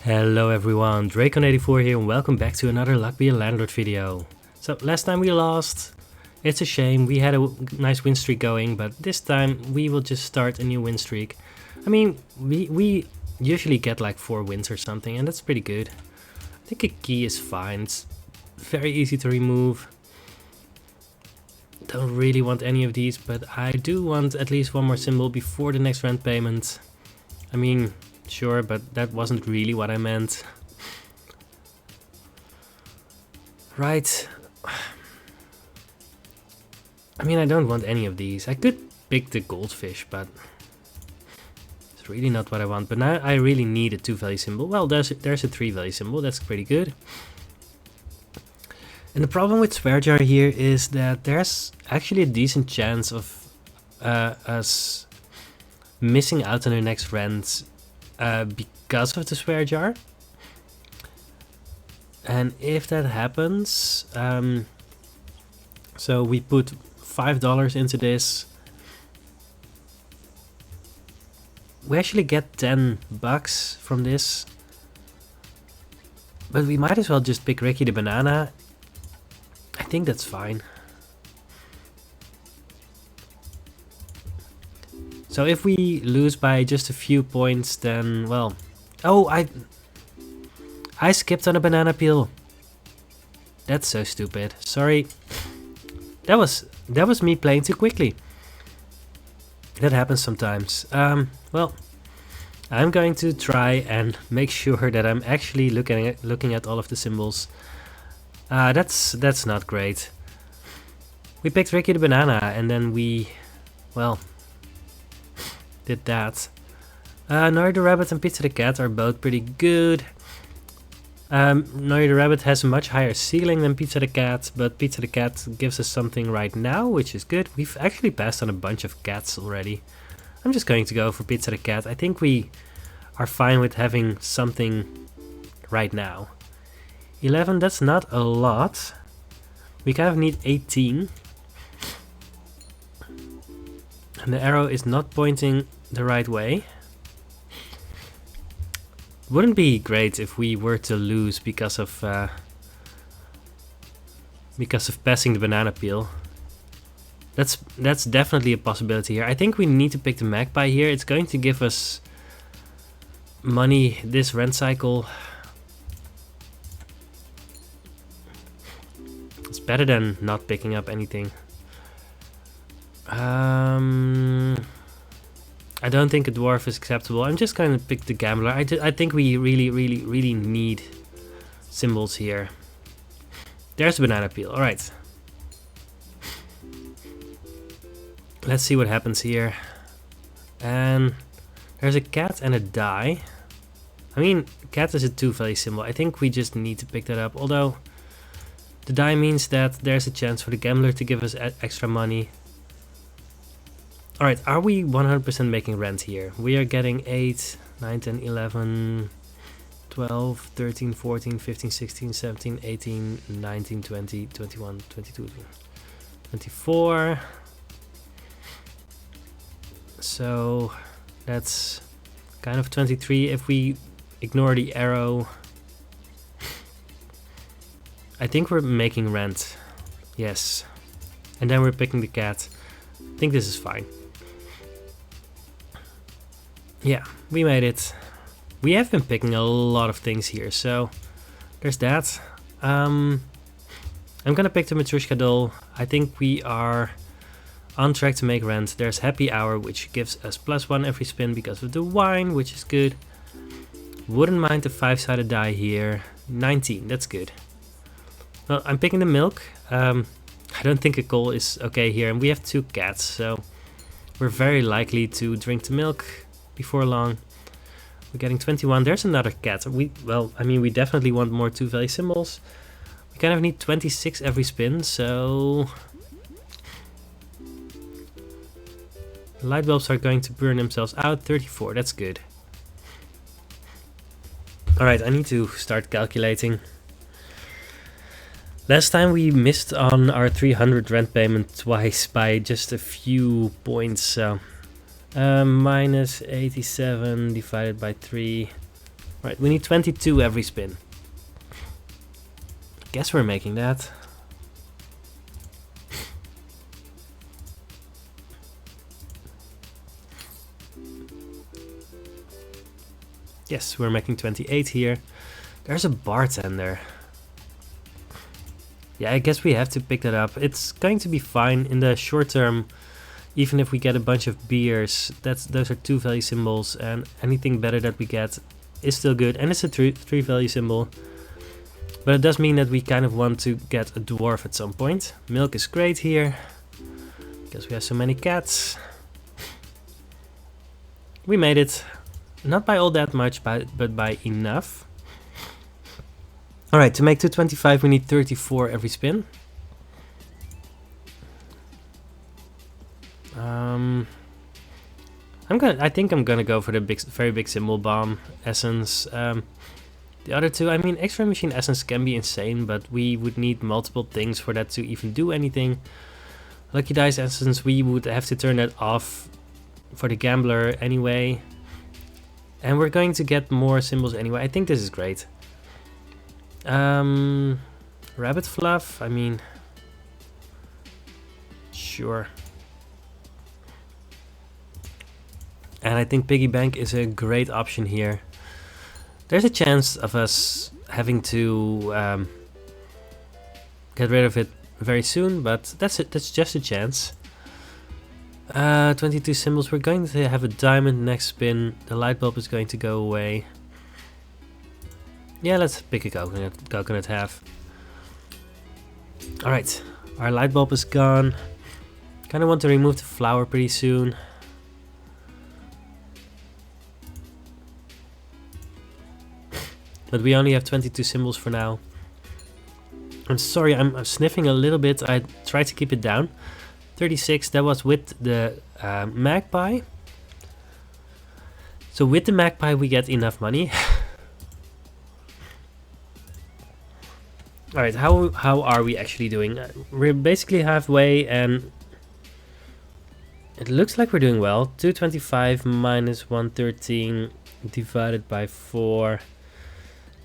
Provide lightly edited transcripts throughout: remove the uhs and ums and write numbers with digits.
Hello everyone, Dracon84 here and welcome back to another Luck Be a Landlord video. So last time we lost, it's a shame, we had a nice win streak going, but this time we will just start a new win streak. I mean, we usually get like 4 wins or something and that's pretty good. I think a key is fine, it's very easy to remove. Don't really want any of these, but I do want at least one more symbol before the next rent payment. I mean, sure, but that wasn't really what I meant. Right. I mean, I don't want any of these. I could pick the goldfish, but it's really not what I want. But now I really need a 2-value symbol. Well, there's a 3-value symbol. That's pretty good. And the problem with Swear Jar here is that there's actually a decent chance of us missing out on our next rent because of the Swear Jar. And if that happens, so we put $5 into this, we actually get $10 from this, but we might as well just pick Ricky the Banana. I think that's fine. So if we lose by just a few points, then, well... Oh, I skipped on a banana peel. That's so stupid. Sorry. That was me playing too quickly. That happens sometimes. Well, I'm going to try and make sure that I'm actually looking at all of the symbols. That's not great. We picked Ricky the Banana and then we, well, did that. Noir the Rabbit and Pizza the Cat are both pretty good. Noir the Rabbit has a much higher ceiling than Pizza the Cat, but Pizza the Cat gives us something right now, which is good. We've actually passed on a bunch of cats already. I'm just going to go for Pizza the Cat. I think we are fine with having something right now. 11, that's not a lot. We kind of need 18. And the arrow is not pointing the right way. Wouldn't be great if we were to lose because of passing the banana peel. That's definitely a possibility here. I think we need to pick the magpie here. It's going to give us money this rent cycle. It's better than not picking up anything. I don't think a dwarf is acceptable. I'm just going to pick the gambler. I think we really need symbols here. There's a banana peel. Alright. Let's see what happens here. And there's a cat and a die. I mean, cat is a 2-value symbol. I think we just need to pick that up. Although the die means that there's a chance for the gambler to give us extra money. Alright, are we 100% making rent here? We are getting 8, 9, 10, 11, 12, 13, 14, 15, 16, 17, 18, 19, 20, 21, 22, 24. So that's kind of 23 if we ignore the arrow. I think we're making rent. Yes. And then we're picking the cat. I think this is fine. Yeah, we made it. We have been picking a lot of things here, so there's that. I'm gonna pick the Matryoshka doll. I think we are on track to make rent. There's Happy Hour, which gives us +1 every spin because of the wine, which is good. Wouldn't mind the 5-sided die here. 19, that's good. Well, I'm picking the milk. I don't think a coal is okay here, and we have 2 cats, so we're very likely to drink the milk before long. We're getting 21. There's another cat. We definitely want more 2-value symbols. We kind of need 26 every spin, so the light bulbs are going to burn themselves out. 34, that's good. Alright, I need to start calculating. Last time we missed on our 300 rent payment twice by just a few points, so minus 87 divided by 3 Right, we need 22 every spin. Guess we're making that. Yes, we're making 28 here. There's a bartender. Yeah, I guess we have to pick that up. It's going to be fine in the short term. Even if we get a bunch of beers, those are 2 value symbols, and anything better that we get is still good. And it's a 3 value symbol. But it does mean that we kind of want to get a dwarf at some point. Milk is great here, because we have so many cats. We made it. Not by all that much, but by enough. Alright, to make 225 we need 34 every spin. I think I'm gonna go for the very big symbol bomb essence. The other two, I mean, X-ray machine essence can be insane, but we would need multiple things for that to even do anything. Lucky dice essence, we would have to turn that off for the gambler anyway. And we're going to get more symbols anyway. I think this is great. Rabbit fluff, I mean, sure. And I think piggy bank is a great option here. There's a chance of us having to get rid of it very soon, but that's just a chance. 22 symbols. We're going to have a diamond next spin. The light bulb is going to go away. Yeah, let's pick a coconut half. Alright, our light bulb is gone. Kinda want to remove the flower pretty soon. But we only have 22 symbols for now. I'm sorry, I'm sniffing a little bit. I tried to keep it down. 36, that was with the magpie. So with the magpie we get enough money. Alright, how are we actually doing? We're basically halfway, and it looks like we're doing well. 225 minus 113 divided by 4.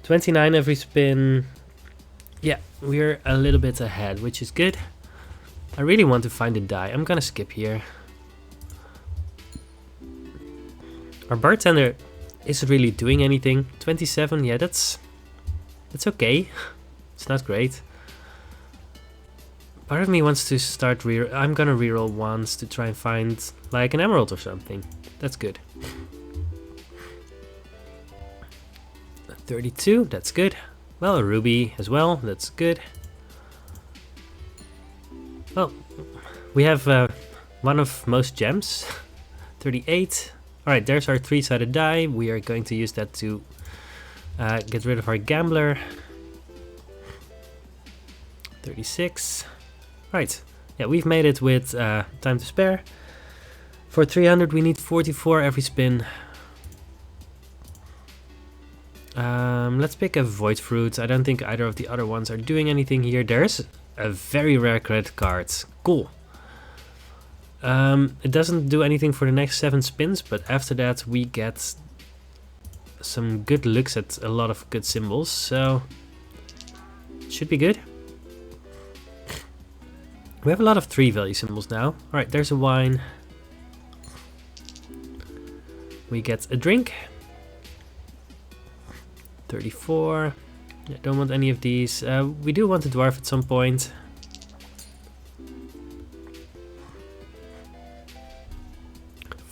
29 every spin. Yeah, we're a little bit ahead, which is good. I really want to find a die. I'm gonna skip here. Our bartender isn't really doing anything. 27, yeah, that's okay. It's not great. Part of me wants to start I'm gonna reroll once to try and find like an emerald or something. That's good. 32, that's good. Well, a ruby as well, that's good. Well, we have one of most gems. 38. Alright, there's our 3-sided die. We are going to use that to get rid of our gambler. 36. Right, yeah, we've made it with time to spare. For 300 we need 44 every spin. Let's pick a void fruit. I don't think either of the other ones are doing anything here. There's a very rare credit card. Cool. It doesn't do anything for the next 7 spins, but after that we get some good looks at a lot of good symbols, so it should be good. We have a lot of 3 value symbols now. Alright, there's a wine. We get a drink. 34. Yeah, don't want any of these. We do want a dwarf at some point.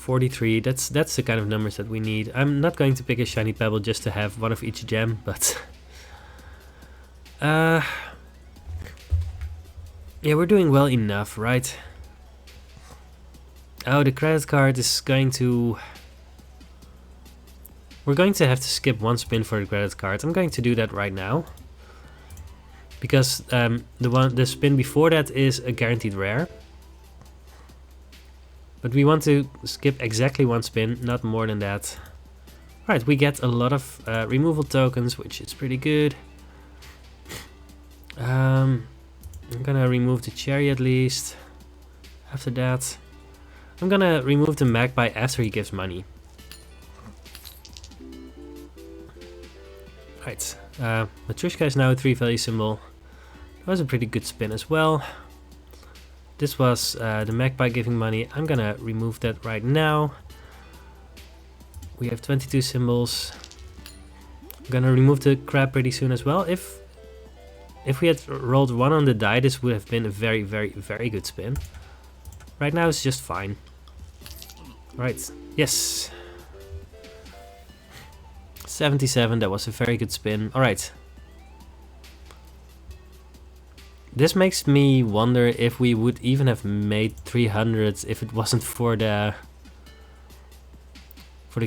$43. That's the kind of numbers that we need. I'm not going to pick a shiny pebble just to have one of each gem, but yeah, we're doing well enough, right? Oh, the credit card is going to... We're going to have to skip 1 spin for the credit card. I'm going to do that right now. Because the spin before that is a guaranteed rare. But we want to skip exactly 1 spin, not more than that. Alright, we get a lot of removal tokens, which is pretty good. I'm gonna remove the cherry at least. After that, I'm gonna remove the magpie after he gives money. Right, Matryoshka is now a 3 value symbol. That was a pretty good spin as well. This was the magpie giving money. I'm gonna remove that right now. We have 22 symbols. I'm gonna remove the crab pretty soon as well. If we had rolled 1 on the die, this would have been a very, very, very good spin. Right now it's just fine. Right, yes. 77, that was a very good spin. Alright. This makes me wonder if we would even have made 300 if it wasn't for the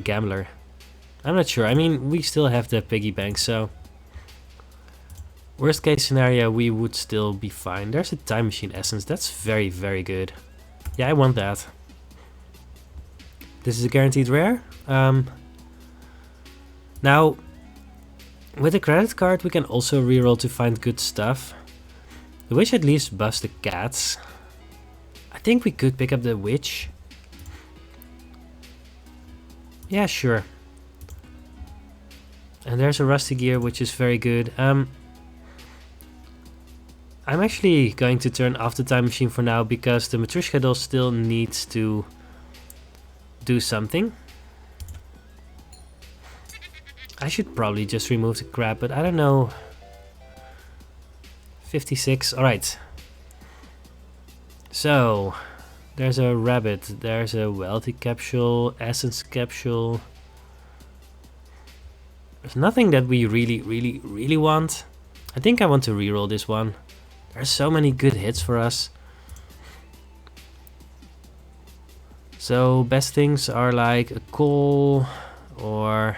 gambler. I'm not sure. I mean, we still have the piggy bank, so worst case scenario, we would still be fine. There's a time machine essence. That's very, very good. Yeah, I want that. This is a guaranteed rare. Now, with a credit card, we can also reroll to find good stuff. The witch at least busts the cats. I think we could pick up the witch. Yeah, sure. And there's a rusty gear, which is very good. I'm actually going to turn off the time machine for now because the Matryoshka doll still needs to do something. I should probably just remove the crab, but I don't know. 56, alright. So, there's a rabbit, there's a wealthy capsule, essence capsule. There's nothing that we really want. I think I want to reroll this one. There's so many good hits for us. So, best things are like a coal or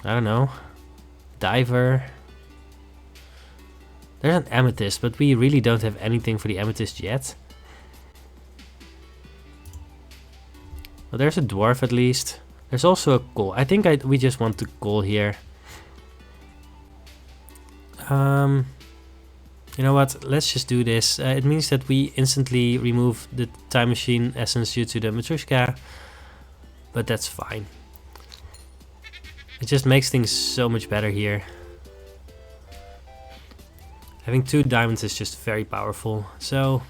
I don't know, diver. There's an amethyst, but we really don't have anything for the amethyst yet. Well, there's a dwarf at least. There's also a coal. I think we just want to coal here. You know what? Let's just do this. It means that we instantly remove the time machine essence due to the Matryoshka, but that's fine. It just makes things so much better here. Having 2 diamonds is just very powerful, so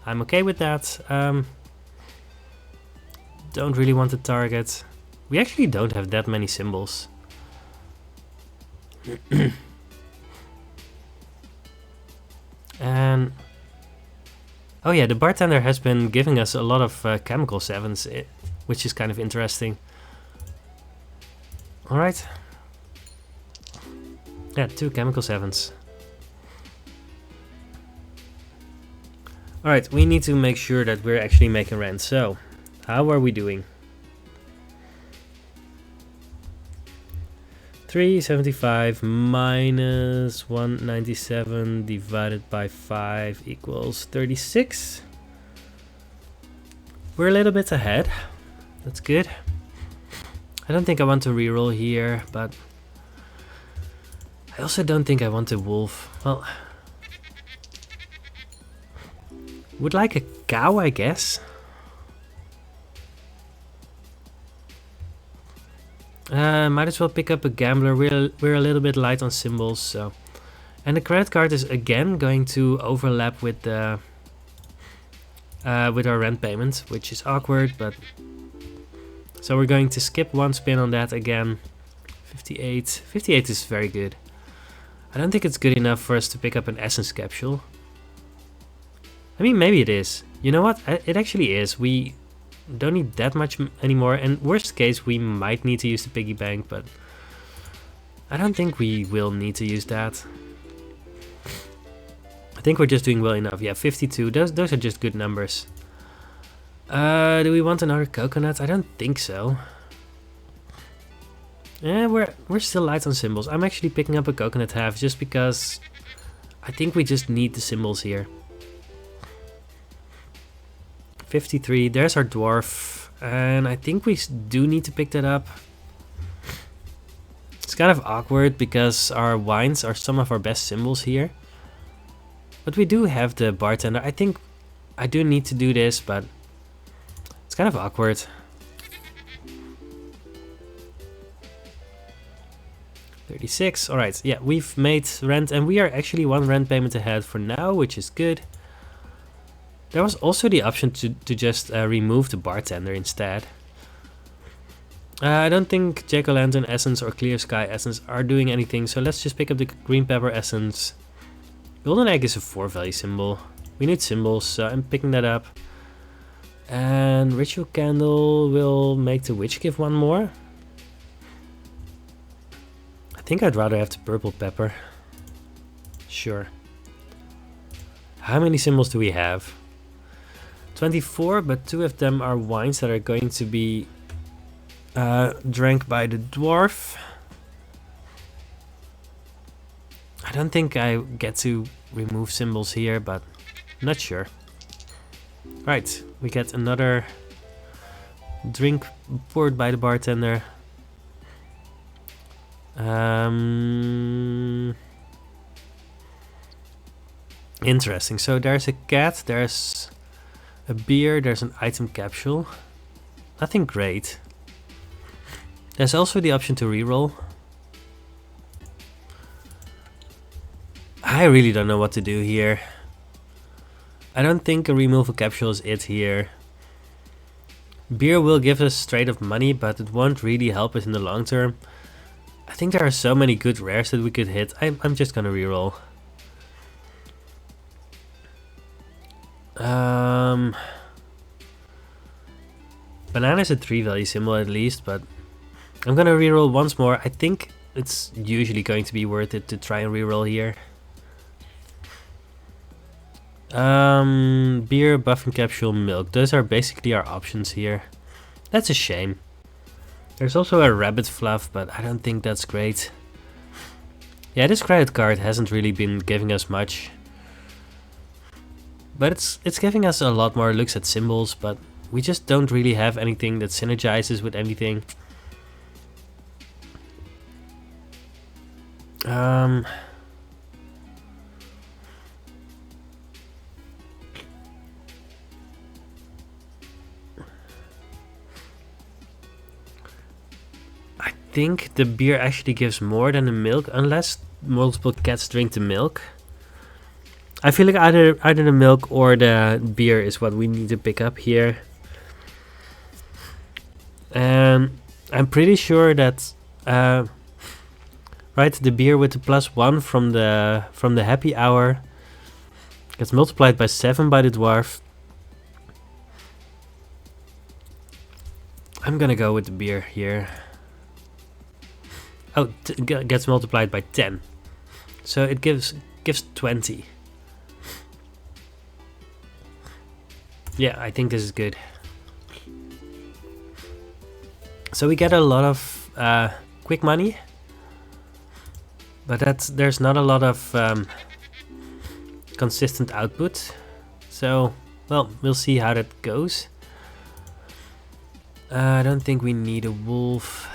I'm okay with that. Don't really want to target. We actually don't have that many symbols. And oh yeah, the bartender has been giving us a lot of chemical 7s, which is kind of interesting. Alright. Yeah, 2 chemical 7s. Alright, we need to make sure that we're actually making rent. So, how are we doing? 375 minus 197 divided by 5 equals 36. We're a little bit ahead. That's good. I don't think I want to reroll here, but I also don't think I want a wolf. Well, would like a cow, I guess. Might as well pick up a gambler. We're a little bit light on symbols, so. And the credit card is again going to overlap with the with our rent payment, which is awkward, but so we're going to skip 1 spin on that again. 58. 58 is very good. I don't think it's good enough for us to pick up an essence capsule. I mean, maybe it is. You know what? It actually is. We don't need that much anymore, and worst case we might need to use the piggy bank, but I don't think we will need to use that. I think we're just doing well enough. Yeah, 52. Those are just good numbers. Do we want another coconut? I don't think so. Yeah, we're still light on symbols. I'm actually picking up a coconut half just because I think we just need the symbols here. 53, there's our dwarf, and I think we do need to pick that up. It's kind of awkward because our wines are some of our best symbols here. But we do have the bartender. I think I do need to do this, but it's kind of awkward. 36. Alright, yeah, we've made rent and we are actually 1 rent payment ahead for now, which is good. There was also the option to just remove the bartender instead. I don't think Jack-o'-lantern essence or clear sky essence are doing anything, so let's just pick up the green pepper essence. Golden egg is a 4 value symbol. We need symbols, so I'm picking that up. And ritual candle will make the witch give 1 more. I think I'd rather have the purple pepper. Sure. How many symbols do we have? 24, but 2 of them are wines that are going to be drank by the dwarf. I don't think I get to remove symbols here, but not sure. Right, we get another drink poured by the bartender. Interesting. So there's a cat, there's a beer, there's an item capsule. Nothing great. There's also the option to reroll. I really don't know what to do here. I don't think a removal capsule is it here. Beer will give us straight up money, but it won't really help us in the long term. I think there are so many good rares that we could hit. I'm just gonna reroll. Banana is a 3 value symbol at least, but I'm gonna reroll once more. I think it's usually going to be worth it to try and reroll here. Beer, buff and capsule, milk. Those are basically our options here. That's a shame. There's also a rabbit fluff, but I don't think that's great. Yeah, this credit card hasn't really been giving us much. But it's giving us a lot more looks at symbols, but we just don't really have anything that synergizes with anything. I think the beer actually gives more than the milk, unless multiple cats drink the milk. I feel like either the milk or the beer is what we need to pick up here. And I'm pretty sure that right, the beer with the +1 from the happy hour gets multiplied by 7 by the dwarf. I'm gonna go with the beer here. Oh, gets multiplied by 10. So it gives 20. Yeah, I think this is good. So we get a lot of quick money, but there's not a lot of consistent output. So, well, we'll see how that goes. I don't think we need a wolf.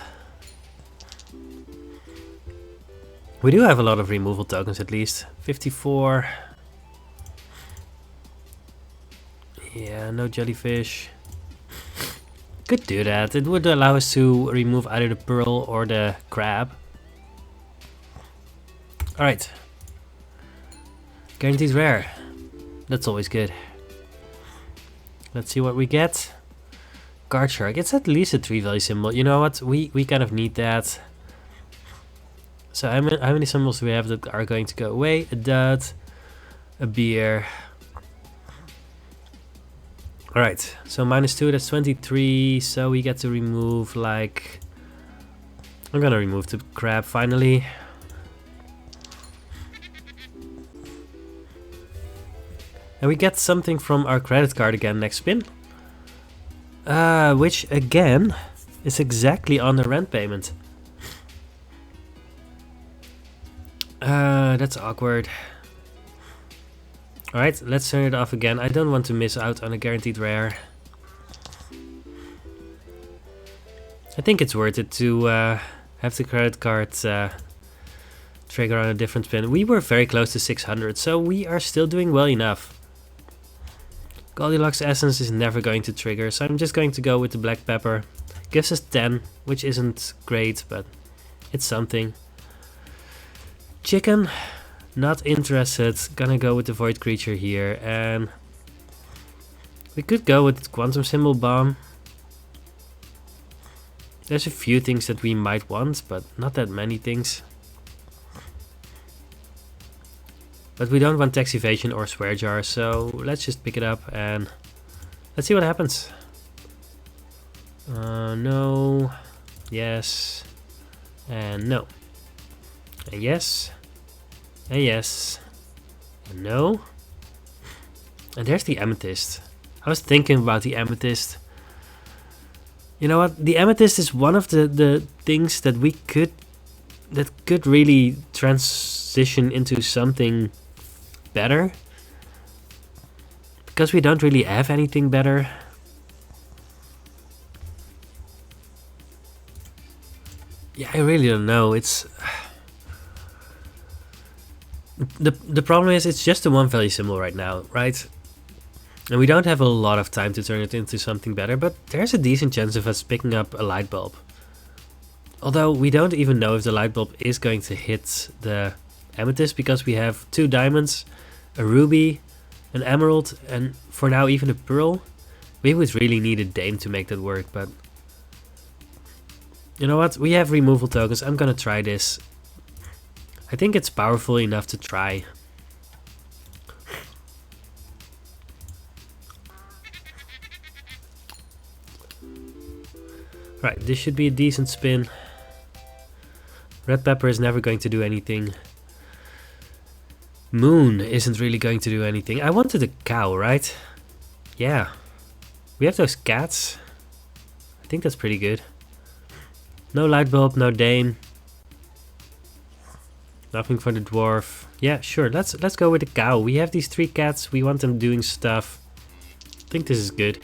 We do have a lot of removal tokens at least. 54. Yeah, no jellyfish. Could do that. It would allow us to remove either the pearl or the crab. Alright. Guaranteed rare. That's always good. Let's see what we get. Guard shark. It's at least a 3 value symbol. You know what? We kind of need that. So how many symbols do we have that are going to go away? A dud. A beer. Alright, so -2, that's 23, so we get to remove like... I'm gonna remove the crab finally. And we get something from our credit card again next spin. Which again is exactly on the rent payment. That's awkward. Alright, let's turn it off again. I don't want to miss out on a guaranteed rare. I think it's worth it to have the credit card trigger on a different spin. We were very close to 600, so we are still doing well enough. Goldilocks Essence is never going to trigger, so I'm just going to go with the black pepper. Gives us 10, which isn't great, but it's something. Chicken, not interested. Gonna go with the void creature here, and we could go with quantum symbol bomb. There's a few things that we might want, but not that many things. But we don't want tax evasion or swear jar, so let's just pick it up and let's see what happens. No, yes, and no, and yes, and yes, and no. And there's the amethyst. I was thinking about the amethyst. You know what? The amethyst is one of the things that could really transition into something better. Because we don't really have anything better. Yeah, I really don't know. It's the problem is it's just a one value symbol right now, right? And we don't have a lot of time to turn it into something better, but there's a decent chance of us picking up a light bulb. Although we don't even know if the light bulb is going to hit the amethyst, because we have 2 diamonds, a ruby, an emerald, and for now even a pearl. We would really need a dame to make that work, but you know what? We have removal tokens. I'm gonna try this. I think it's powerful enough to try. Right, this should be a decent spin. Red pepper is never going to do anything. Moon isn't really going to do anything. I wanted a cow, right? Yeah. We have those cats. I think that's pretty good. No light bulb, no dame. Nothing for the dwarf. Yeah, sure. Let's go with the cow. We have these 3 cats. We want them doing stuff. I think this is good.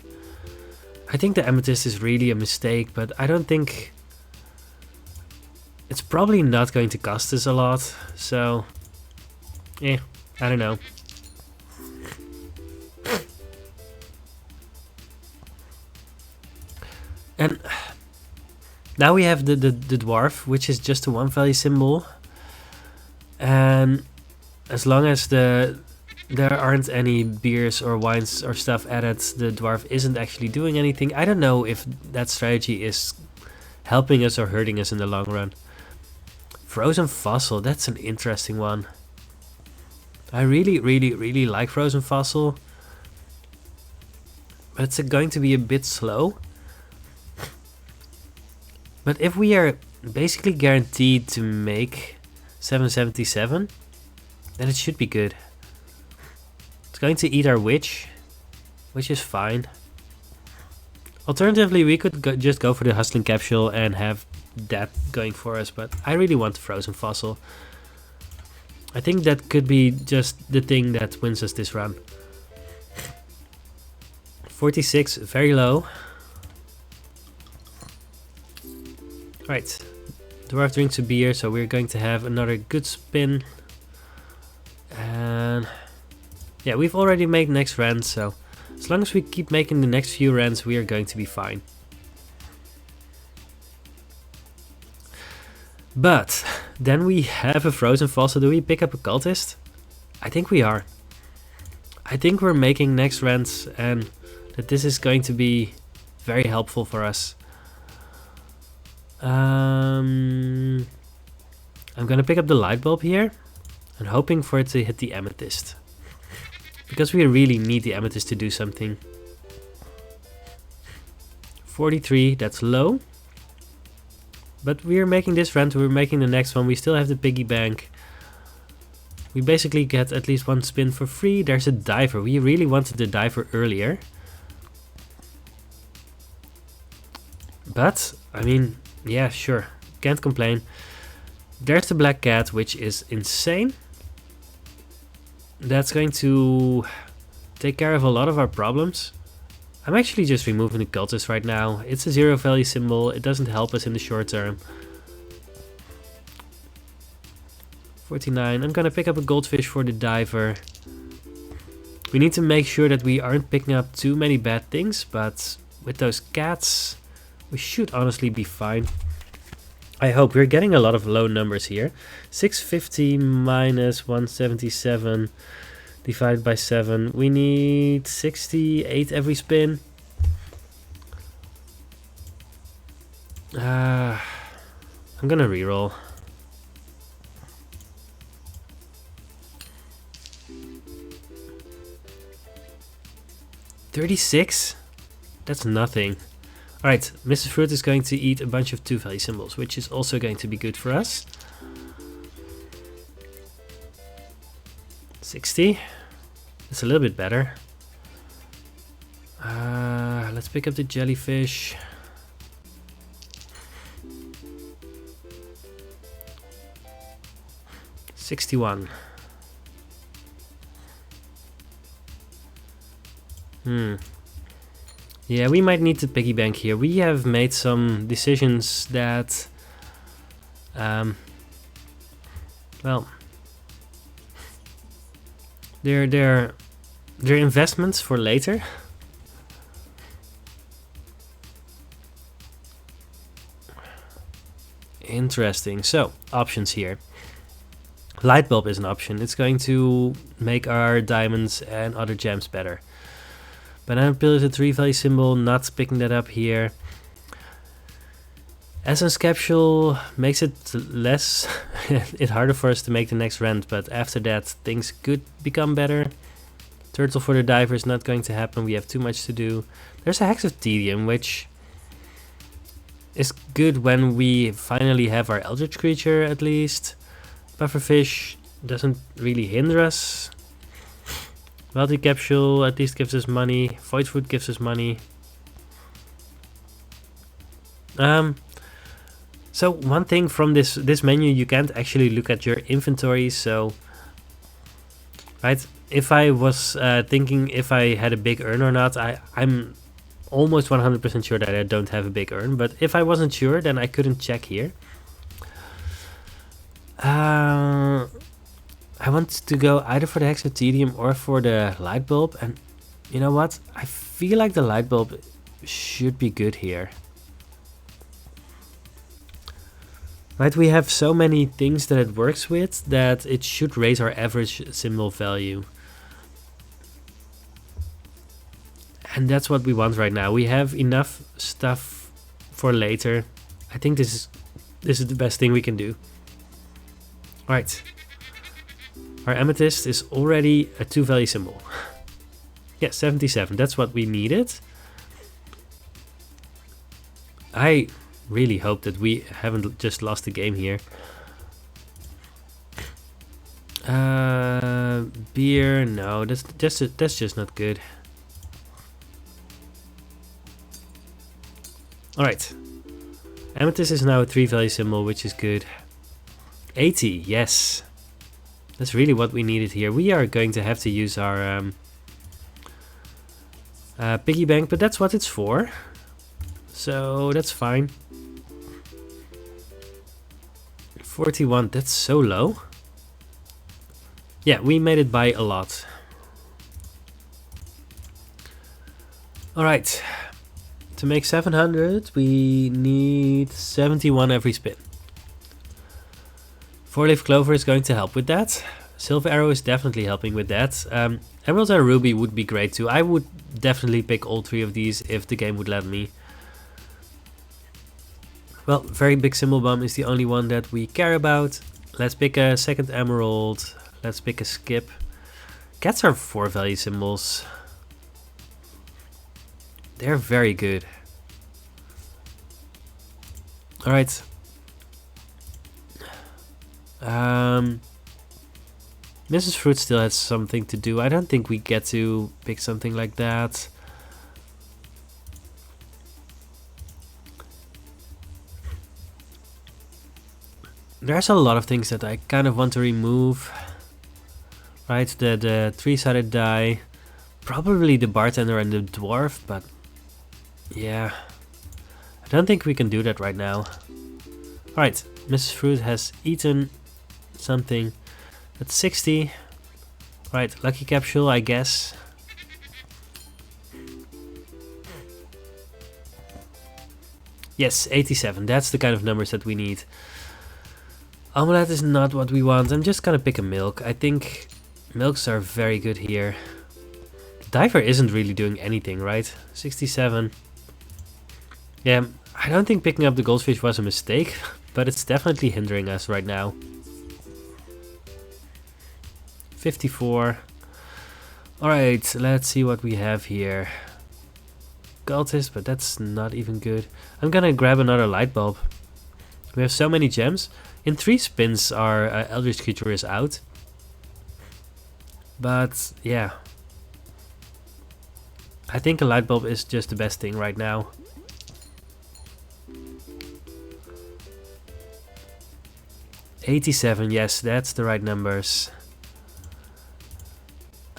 I think the amethyst is really a mistake, but I don't think... It's probably not going to cost us a lot, so... I don't know. And now we have the dwarf, which is just a 1 value symbol. And as long as there aren't any beers or wines or stuff added, the dwarf isn't actually doing anything. I don't know if that strategy is helping us or hurting us in the long run. Frozen fossil, that's an interesting one. I really like frozen fossil. But it's going to be a bit slow. But if we are basically guaranteed to make 777, then it should be good. It's going to eat our witch, which is fine. Alternatively, we could just go for the hustling capsule and have that going for us, but I really want the frozen fossil. I think that could be just the thing that wins us this run. 46, very low. Right, dwarf drinks a beer, so we're going to have another good spin. And yeah, we've already made next rand, so as long as we keep making the next few rands, we are going to be fine. But then we have a frozen fossil. Do we pick up a cultist? I think we are. I think we're making next rands and that this is going to be very helpful for us. I'm gonna pick up the light bulb here and hoping for it to hit the amethyst, because we really need the amethyst to do something. 43, that's low. But we're making this rent, we're making the next one, we still have the piggy bank. We basically get at least 1 spin for free. There's a diver, we really wanted the diver earlier. But, I mean, yeah, sure, can't complain. There's the black cat, which is insane. That's going to take care of a lot of our problems. I'm actually just removing the cultist right now. It's a 0 value symbol, it doesn't help us in the short term. 49, I'm gonna pick up a goldfish for the diver. We need to make sure that we aren't picking up too many bad things, but with those cats, we should honestly be fine. I hope. We're getting a lot of low numbers here. 650 minus 177 divided by 7. We need 68 every spin. I'm gonna reroll. $36? That's nothing. Alright, Mrs. Fruit is going to eat a bunch of 2 value symbols, which is also going to be good for us. 60. It's a little bit better. Let's pick up the jellyfish. $61. Yeah, we might need to piggy bank here. We have made some decisions that, well, they're investments for later. Interesting. So, options here. Light bulb is an option. It's going to make our diamonds and other gems better. Banana peel is a 3 value symbol, not picking that up here. Essence capsule makes it less, it's harder for us to make the next rent, but after that things could become better. Turtle for the diver is not going to happen, we have too much to do. There's a hex of tedium, which is good when we finally have our eldritch creature at least. Pufferfish doesn't really hinder us. Wealthy capsule at least gives us money. Void food gives us money. So one thing from this menu, you can't actually look at your inventory. So, right, if I was thinking if I had a big urn or not, I'm almost 100% sure that I don't have a big urn. But if I wasn't sure, then I couldn't check here. I want to go either for the hex of tedium or for the light bulb, and you know what? I feel like the light bulb should be good here. Right, we have so many things that it works with that it should raise our average symbol value. And that's what we want right now. We have enough stuff for later. I think this is the best thing we can do. Right. Our amethyst is already a 2 value symbol. Yeah, 77. That's what we needed. I really hope that we haven't just lost the game here. Beer, no, that's just not good. Alright. Amethyst is now a 3 value symbol, which is good. 80, yes. That's really what we needed here. We are going to have to use our piggy bank, but that's what it's for. So that's fine. 41, that's so low. Yeah, we made it by a lot. Alright. To make 700, we need 71 every spin. 4-leaf clover is going to help with that. Silver arrow is definitely helping with that. Emerald and ruby would be great too. I would definitely pick all 3 of these if the game would let me. Well, very big symbol bomb is the only one that we care about. Let's pick a second emerald. Let's pick a skip. Cats are 4 value symbols. They're very good. Alright. Mrs. Fruit still has something to do. I don't think we get to pick something like that. There's a lot of things that I kind of want to remove. Right, the 3-sided die. Probably the bartender and the dwarf, but yeah. I don't think we can do that right now. Alright, Mrs. Fruit has eaten something. That's 60. Right, lucky capsule, I guess. Yes, 87. That's the kind of numbers that we need. Omelette is not what we want. I'm just gonna pick a milk. I think milks are very good here. Diver isn't really doing anything, right? 67. Yeah, I don't think picking up the goldfish was a mistake, but it's definitely hindering us right now. 54. Alright, let's see what we have here. Cultist, but that's not even good. I'm gonna grab another light bulb. We have so many gems. In 3 spins our Eldritch Creature is out. But yeah, I think a light bulb is just the best thing right now. $87, yes, that's the right numbers.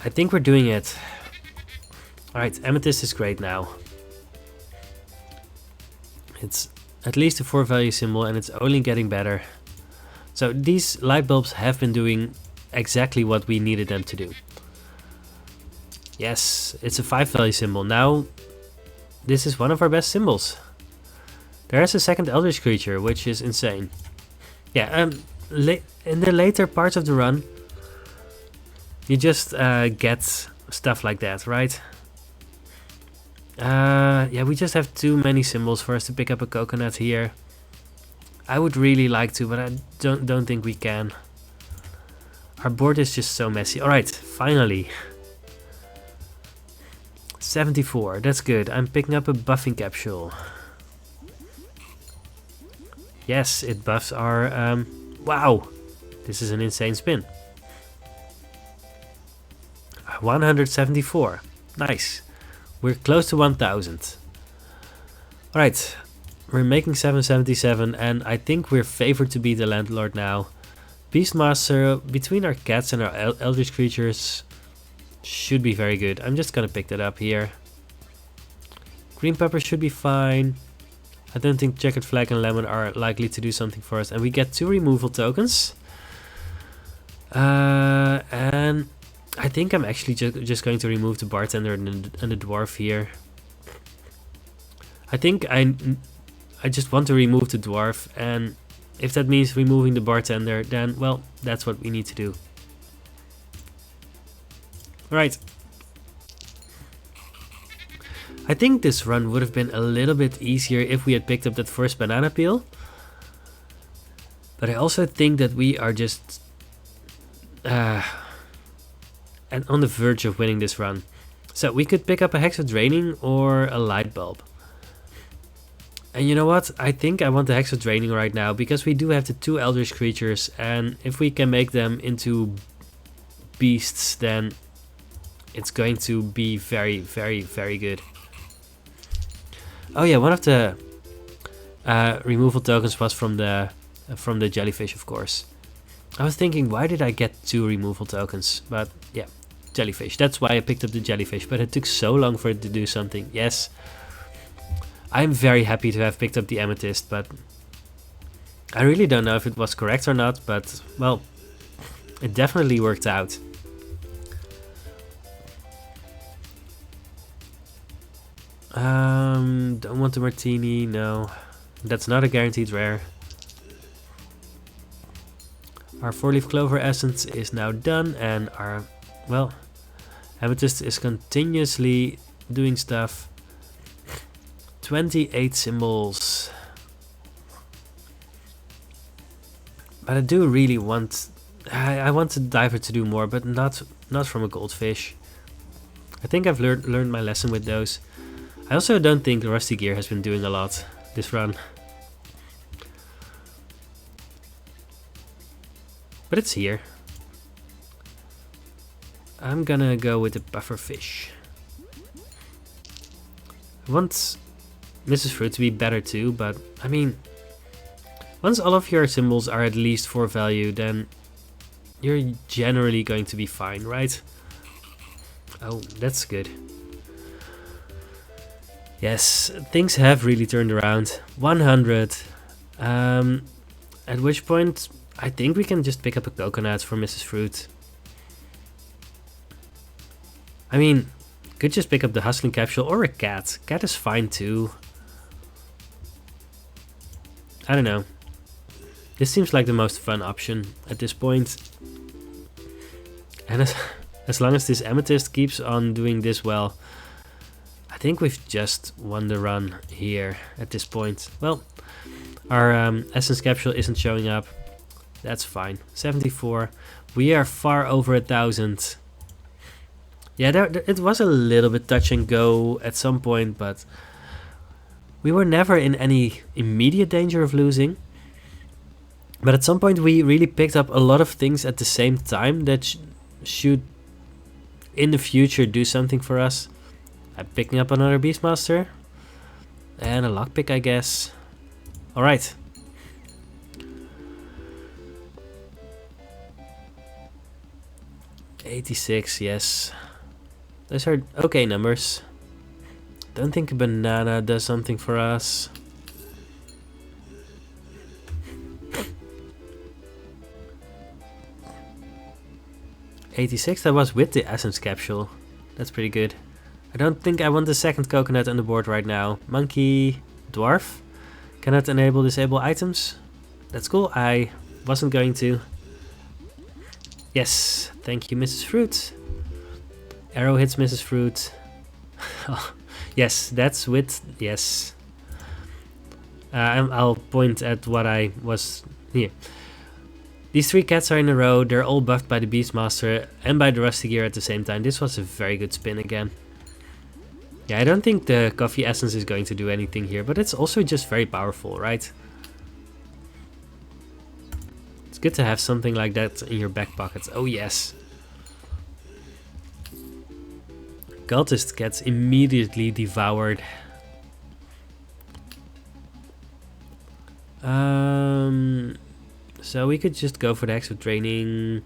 I think we're doing it. Alright, Amethyst is great now. It's at least a 4 value symbol and it's only getting better. So these light bulbs have been doing exactly what we needed them to do. Yes, it's a 5 value symbol. Now, this is one of our best symbols. There is a second Eldritch Creature, which is insane. Yeah, in the later parts of the run, you just get stuff like that, right? Yeah, we just have too many symbols for us to pick up a coconut here. I would really like to, but I don't think we can. Our board is just so messy. Alright, finally. 74, that's good. I'm picking up a buffing capsule. Yes, it buffs our... wow, this is an insane spin. 174, nice. We're close to 1000. Alright, we're making 777 and I think we're favored to beat the Landlord now. Beastmaster, between our cats and our Eldritch Creatures, should be very good. I'm just gonna pick that up here. Green Pepper should be fine. I don't think Checkered Flag and Lemon are likely to do something for us. And we get 2 removal tokens. And I think I'm actually just going to remove the Bartender and the Dwarf here. I think I just want to remove the Dwarf, and if that means removing the Bartender, then, well, that's what we need to do. Right. I think this run would have been a little bit easier if we had picked up that first banana peel. But I also think that we are just and on the verge of winning this run. So we could pick up a Hex of Draining or a Light Bulb. And you know what? I think I want the Hex of Draining right now, because we do have the 2 Eldritch Creatures, and if we can make them into beasts, then it's going to be very, very, very good. Oh yeah, one of the removal tokens was from the jellyfish, of course. I was thinking, why did I get 2 removal tokens? But yeah, jellyfish. That's why I picked up the jellyfish, but it took so long for it to do something. Yes, I'm very happy to have picked up the amethyst, but I really don't know if it was correct or not, but well, it definitely worked out. Don't want the martini, no. That's not a guaranteed rare. Our 4-leaf clover essence is now done, and our, well, amethyst is continuously doing stuff. 28 symbols. But I do really want, I want the diver to do more, but not from a goldfish. I think I've learned my lesson with those. I also don't think the Rusty Gear has been doing a lot this run. But it's here. I'm gonna go with the buffer fish. I want Mrs. Fruit to be better too, but I mean, once all of your symbols are at least 4 value, then you're generally going to be fine, right? Oh, that's good. Yes, things have really turned around. 100. At which point, I think we can just pick up a coconut for Mrs. Fruit. I mean, could just pick up the hustling capsule or a cat. Cat is fine too. I don't know. This seems like the most fun option at this point. And as long as this Amethyst keeps on doing this well, I think we've just won the run here at this point. Well, our Essence Capsule isn't showing up. That's fine. 74. We are far over 1,000. Yeah, it was a little bit touch and go at some point, but we were never in any immediate danger of losing. But at some point we really picked up a lot of things at the same time that should in the future do something for us. I'm picking up another Beastmaster. And a lockpick, I guess. Alright. $86, yes. Those are okay numbers. Don't think a banana does something for us. $86, that was with the Essence Capsule. That's pretty good. I don't think I want the second coconut on the board right now. Monkey, dwarf. Cannot enable disable items. That's cool. I wasn't going to. Yes, thank you, Mrs. Fruit. Arrow hits Mrs. Fruit. Oh, yes, that's with. Yes. I'll point at what I was here. These 3 cats are in a row. They're all buffed by the Beastmaster and by the Rusty Gear at the same time. This was a very good spin again. Yeah, I don't think the coffee essence is going to do anything here, but it's also just very powerful, right? It's good to have something like that in your back pocket. Oh yes. Cultist gets immediately devoured. So we could just go for the Hex of Draining.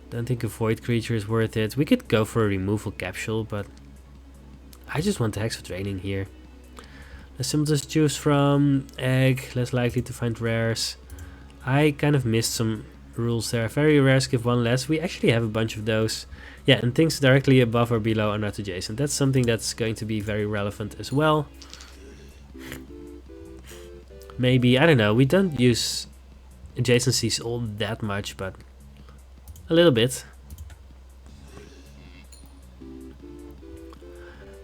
Don't think a Void creature is worth it. We could go for a removal capsule, but I just want the Hex of Draining here. Less symbols to choose from. Egg, less likely to find rares. I kind of missed some rules there. Very rares give 1 less. We actually have a bunch of those. Yeah, and things directly above or below are not adjacent. That's something that's going to be very relevant as well. Maybe, I don't know, we don't use adjacencies all that much, but a little bit.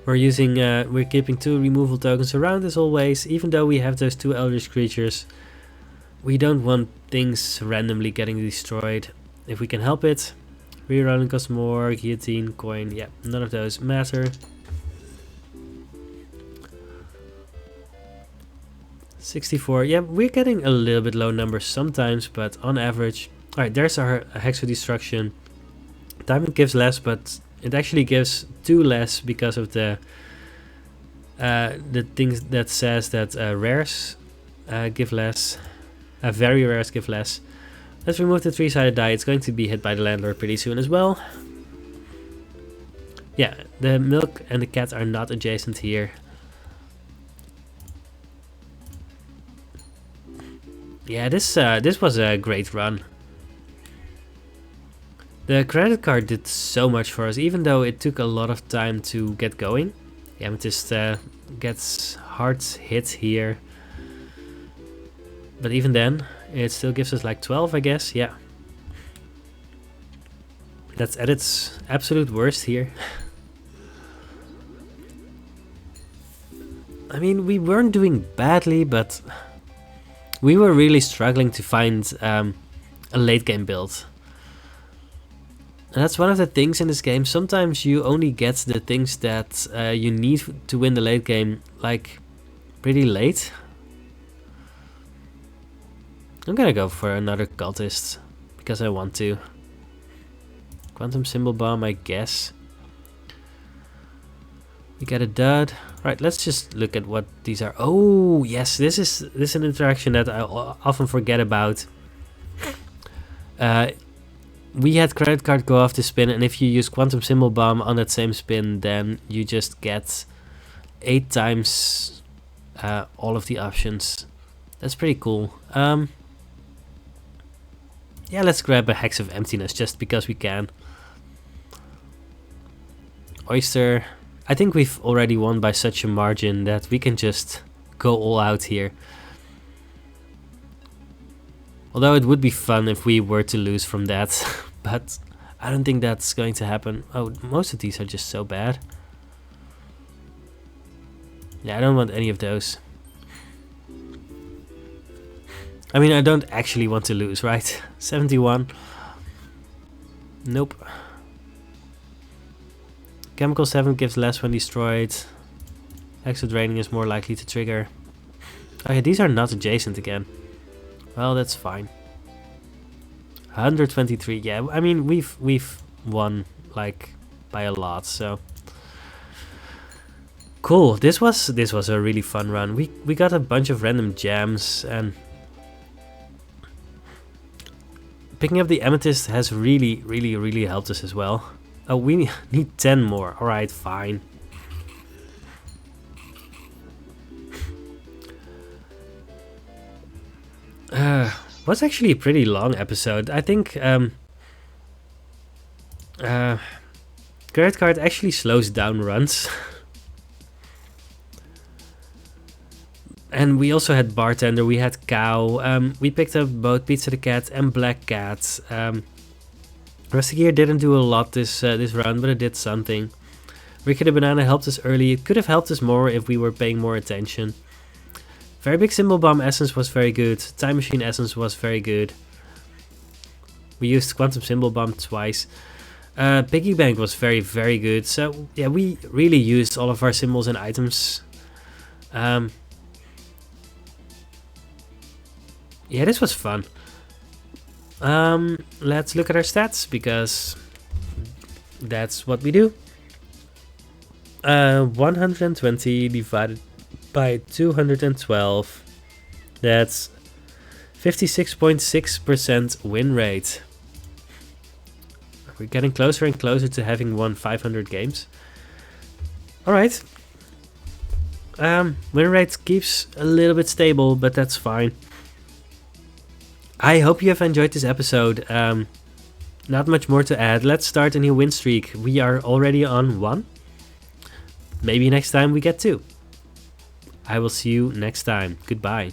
We're keeping 2 removal tokens around as always, even though we have those 2 Eldritch creatures. We don't want things randomly getting destroyed if we can help it. Rerolling costs more, guillotine, coin, yeah, none of those matter. 64, yeah, we're getting a little bit low numbers sometimes, but on average. Alright, there's our Hex of Destruction. Diamond gives less, but it actually gives 2 less because of the things that says that rares give less. Very rares give less. Let's remove the 3-sided die. It's going to be hit by the Landlord pretty soon as well. Yeah, the milk and the cat are not adjacent here. Yeah, this was a great run. The credit card did so much for us, even though it took a lot of time to get going. The Amethyst gets hard hit here. But even then, it still gives us like 12, I guess, yeah. That's at its absolute worst here. I mean, we weren't doing badly, but we were really struggling to find a late game build. And that's one of the things in this game. Sometimes you only get the things that you need to win the late game, like, pretty late. I'm gonna go for another cultist, because I want to. Quantum Symbol Bomb, I guess. We get a dud. Right, let's just look at what these are. Oh, yes, this is an interaction that I often forget about. We had credit card go off the spin, and if you use Quantum Symbol Bomb on that same spin, then you just get 8 times all of the options. That's pretty cool. Yeah, let's grab a Hex of Emptiness just because we can. Oyster. I think we've already won by such a margin that we can just go all out here. Although it would be fun if we were to lose from that. But I don't think that's going to happen. Oh, most of these are just so bad. Yeah, I don't want any of those. I mean, I don't actually want to lose, right? 71. Nope. Chemical 7 gives less when destroyed. Extra draining is more likely to trigger. Okay, these are not adjacent again. Well, that's fine. 123. Yeah, I mean, we've won like by a lot, so cool. This was a really fun run. We got a bunch of random gems, and picking up the amethyst has really helped us as well. Oh, we need 10 more. All right, fine. Was actually a pretty long episode. I think credit card actually slows down runs. And we also had bartender, we had cow, we picked up both Pizza the Cat and Black Cat. Rusty Gear didn't do a lot this run, but it did something. Ricky the Banana helped us early. It could have helped us more if we were paying more attention. Very Big Symbol Bomb Essence was very good. Time Machine Essence was very good. We used Quantum Symbol Bomb twice. Piggy Bank was very good. So yeah, we really used all of our symbols and items. Yeah, this was fun. Let's look at our stats, because that's what we do. 120 divided by 212. That's 56.6% win rate. We're getting closer and closer to having won 500 games. Alright. Win rate keeps a little bit stable, but that's fine. I hope you have enjoyed this episode. Not much more to add. Let's start a new win streak. We are already on 1. Maybe next time we get 2. I will see you next time. Goodbye.